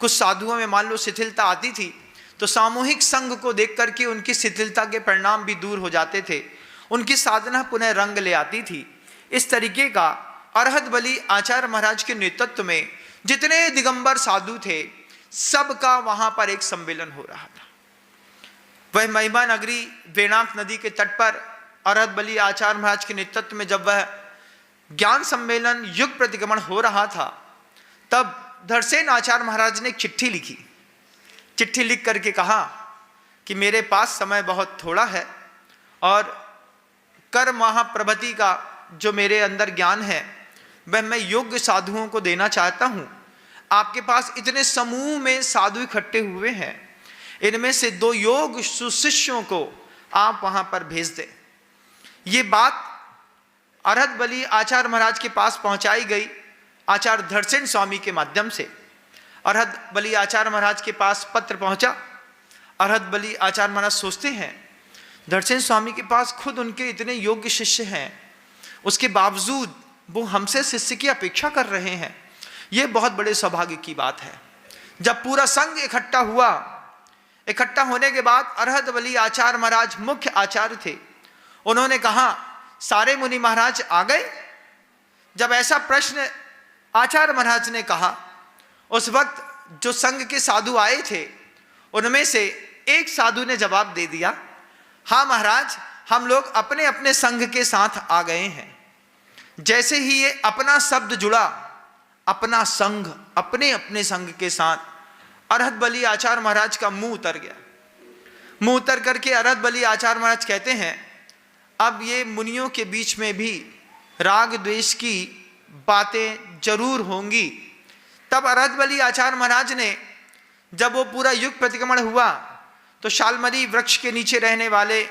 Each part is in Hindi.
कुछ साधुओं में मान लो शिथिलता आती थी तो सामूहिक संघ को देख करके उनकी शिथिलता के परिणाम भी दूर हो जाते थे, उनकी साधना पुनः रंग ले आती थी। इस तरीके का अरहत बलि आचार्य महाराज के नेतृत्व में जितने दिगंबर साधु थे सबका वहां पर एक सम्मेलन हो रहा था। वह महिमा नगरी वेणाक नदी के तट पर अरहत बलि आचार्य महाराज के नेतृत्व में जब वह ज्ञान सम्मेलन युग प्रतिगमन हो रहा था, तब धरसेन आचार्य महाराज ने एक चिट्ठी लिखी। चिट्ठी लिख करके कहा कि मेरे पास समय बहुत थोड़ा है और कर्म महाप्रभति का जो मेरे अंदर ज्ञान है वह मैं योग्य साधुओं को देना चाहता हूं। आपके पास इतने समूह में साधु इकट्ठे हुए हैं, इनमें से 2 योग सुशिष्यों को आप वहां पर भेज दें। ये बात अरहत बलि आचार्य महाराज के पास पहुंचाई गई आचार्य धरसेन स्वामी के माध्यम से। अरहत बलि आचार्य महाराज के पास पत्र पहुंचा। अरहत बलि आचार्य महाराज सोचते हैं धरसेन स्वामी के पास खुद उनके इतने योग्य शिष्य हैं, उसके बावजूद वो हमसे शिष्य की अपेक्षा कर रहे हैं, ये बहुत बड़े सौभाग्य की बात है। जब पूरा संघ इकट्ठा हुआ, इकट्ठा होने के बाद अरहत बलि आचार्य महाराज मुख्य आचार्य थे, उन्होंने कहा सारे मुनि महाराज आ गए। जब ऐसा प्रश्न आचार्य महाराज ने कहा, उस वक्त जो संघ के साधु आए थे उनमें से एक साधु ने जवाब दे दिया, हाँ महाराज, हम लोग अपने अपने संघ के साथ आ गए हैं। जैसे ही ये अपना शब्द जुड़ा, अपना संघ, अपने अपने संघ के साथ, अरहत बलि आचार्य महाराज का मुंह उतर गया। मुंह उतर करके अरहत बलि आचार्य महाराज कहते हैं अब ये मुनियों के बीच में भी राग द्वेष की बातें जरूर होंगी। तब अरहत बलि आचार्य महाराज ने, जब वो पूरा युग प्रतिक्रमण हुआ तो शालमरी वृक्ष के नीचे रहने वाले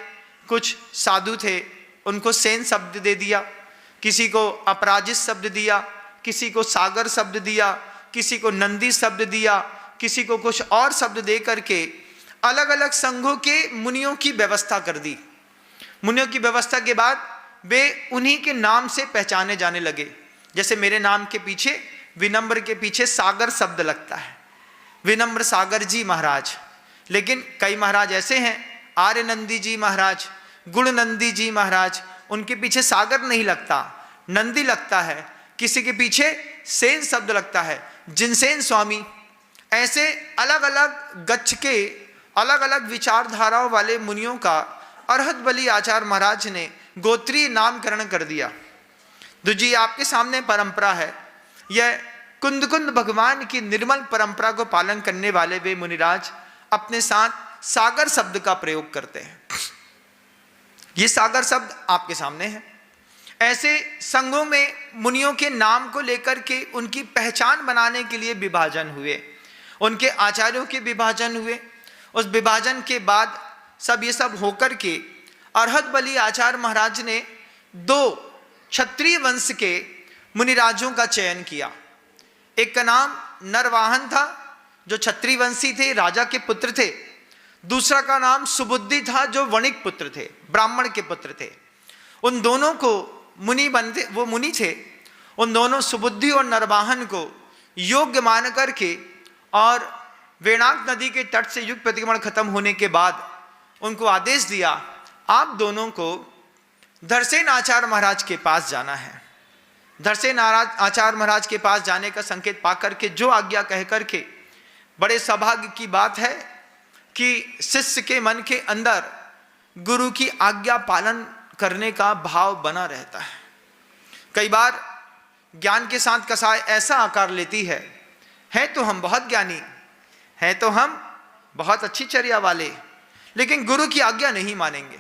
कुछ साधु थे, उनको सेन शब्द दे दिया, किसी को अपराजित शब्द दिया, किसी को सागर शब्द दिया, किसी को नंदी शब्द दिया, किसी को कुछ और शब्द दे करके अलग अलग संघों के मुनियों की व्यवस्था कर दी। मुनियों की व्यवस्था के बाद वे उन्हीं के नाम से पहचाने जाने लगे। जैसे मेरे नाम के पीछे, विनम्र के पीछे सागर शब्द लगता है, विनम्र सागर जी महाराज। लेकिन कई महाराज ऐसे हैं, आर्य नंदी जी महाराज, गुण नंदी जी महाराज, उनके पीछे सागर नहीं लगता, नंदी लगता है। किसी के पीछे सेन शब्द लगता है, जिनसेन स्वामी। ऐसे अलग अलग गच्छ के अलग अलग विचारधाराओं वाले मुनियों का अरहत बलि आचार्य महाराज ने गोत्रीय नामकरण कर दिया। दूजी आपके सामने परंपरा है, यह कुंद कुंद भगवान की निर्मल परंपरा को पालन करने वाले वे मुनिराज अपने साथ सागर शब्द का प्रयोग करते हैं। ये सागर शब्द आपके सामने है। ऐसे संघों में मुनियों के नाम को लेकर के उनकी पहचान बनाने के लिए विभाजन हुए, उनके आचार्यों के विभाजन हुए। उस विभाजन के बाद सब ये सब होकर के अरहत बलि आचार्य महाराज ने 2 क्षत्रिय वंश के मुनिराजों का चयन किया। एक का नाम नरवाहन था जो क्षत्रिय वंशी थे, राजा के पुत्र थे। दूसरा का नाम सुबुद्धि था जो वणिक पुत्र थे, ब्राह्मण के पुत्र थे। उन दोनों को मुनि बनते, वो मुनि थे, उन दोनों सुबुद्धि और नरवाहन को योग्य मान करके और वेणाक नदी के तट से युग प्रतिक्रमण खत्म होने के बाद उनको आदेश दिया, आप दोनों को धरसेन आचार्य महाराज के पास जाना है। धरसेन आचार्य महाराज के पास जाने का संकेत पाकर के जो आज्ञा कह करके, बड़े सौभाग्य की बात है कि शिष्य के मन के अंदर गुरु की आज्ञा पालन करने का भाव बना रहता है। कई बार ज्ञान के साथ कसाय ऐसा आकार लेती है तो हम बहुत ज्ञानी, हैं तो हम बहुत अच्छी चर्या वाले, लेकिन गुरु की आज्ञा नहीं मानेंगे।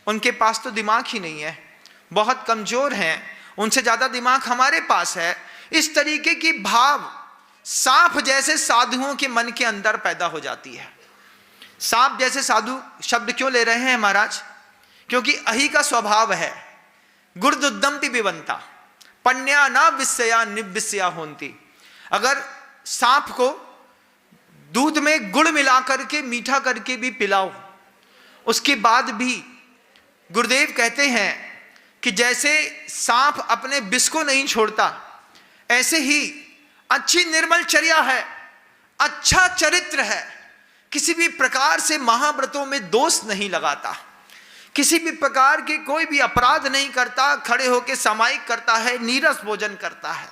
उनके पास तो दिमाग ही नहीं है, बहुत कमजोर हैं, उनसे ज़्यादा दिमाग हमारे पास है। इस तरीके की भाव सांप जैसे साधुओं के मन के अंदर पैदा हो जाती है। सांप जैसे साधु शब्द क्यों ले रहे हैं महाराज? क्योंकि अहि का स्वभाव है, गुरुदुद्दम्पि विवंता पन्या न विस्या निविस्या होंती। अगर सांप को दूध में गुड़ मिला करके मीठा करके भी पिलाओ, उसके बाद भी गुरुदेव कहते हैं कि जैसे सांप अपने विष को नहीं छोड़ता, ऐसे ही अच्छी निर्मल चर्या है, अच्छा अच्छा चरित्र है, किसी भी प्रकार से महाव्रतों में दोष नहीं लगाता, किसी भी प्रकार के कोई भी अपराध नहीं करता, खड़े होकर सामायिक करता है, नीरस भोजन करता है,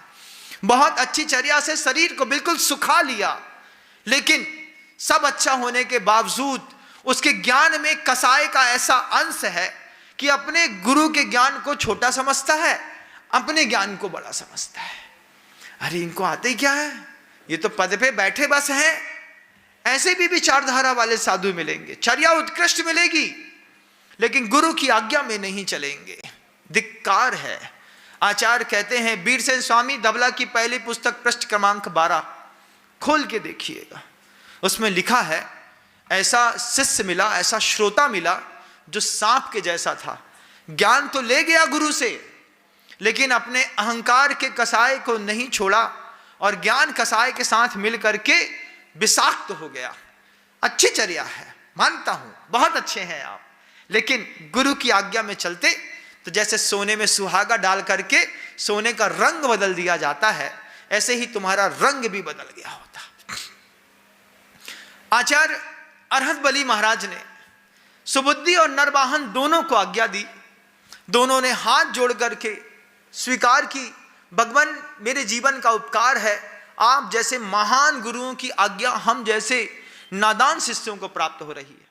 बहुत अच्छी चर्या से शरीर को बिल्कुल सुखा लिया। लेकिन सब अच्छा होने के बावजूद उसके ज्ञान में कसाय का ऐसा अंश है कि अपने गुरु के ज्ञान को छोटा समझता है, अपने ज्ञान को बड़ा समझता है। अरे इनको आते ही क्या है, ये तो पद पे बैठे बस हैं। ऐसे भी विचारधारा वाले साधु मिलेंगे, चर्या उत्कृष्ट मिलेगी, लेकिन गुरु की आज्ञा में नहीं चलेंगे। धिक्कार है। आचार्य कहते हैं, बीरसेन स्वामी धबला की पहली पुस्तक पृष्ठ क्रमांक 12 खोल के देखिएगा, उसमें लिखा है, ऐसा शिष्य मिला, ऐसा श्रोता मिला जो सांप के जैसा था। ज्ञान तो ले गया गुरु से, लेकिन अपने अहंकार के कसाय को नहीं छोड़ा और ज्ञान कसाय के साथ मिल करके विषाक्त हो गया। अच्छी चर्या है, मानता हूं, बहुत अच्छे हैं आप, लेकिन गुरु की आज्ञा में चलते तो जैसे सोने में सुहागा डाल करके सोने का रंग बदल दिया जाता है, ऐसे ही तुम्हारा रंग भी बदल गया होता। आचार्य अरहत बली महाराज ने सुबुद्धि और नरवाहन दोनों को आज्ञा दी। दोनों ने हाथ जोड़ करके स्वीकार की, भगवान मेरे जीवन का उपकार है, आप जैसे महान गुरुओं की आज्ञा हम जैसे नादान शिष्यों को प्राप्त हो रही है।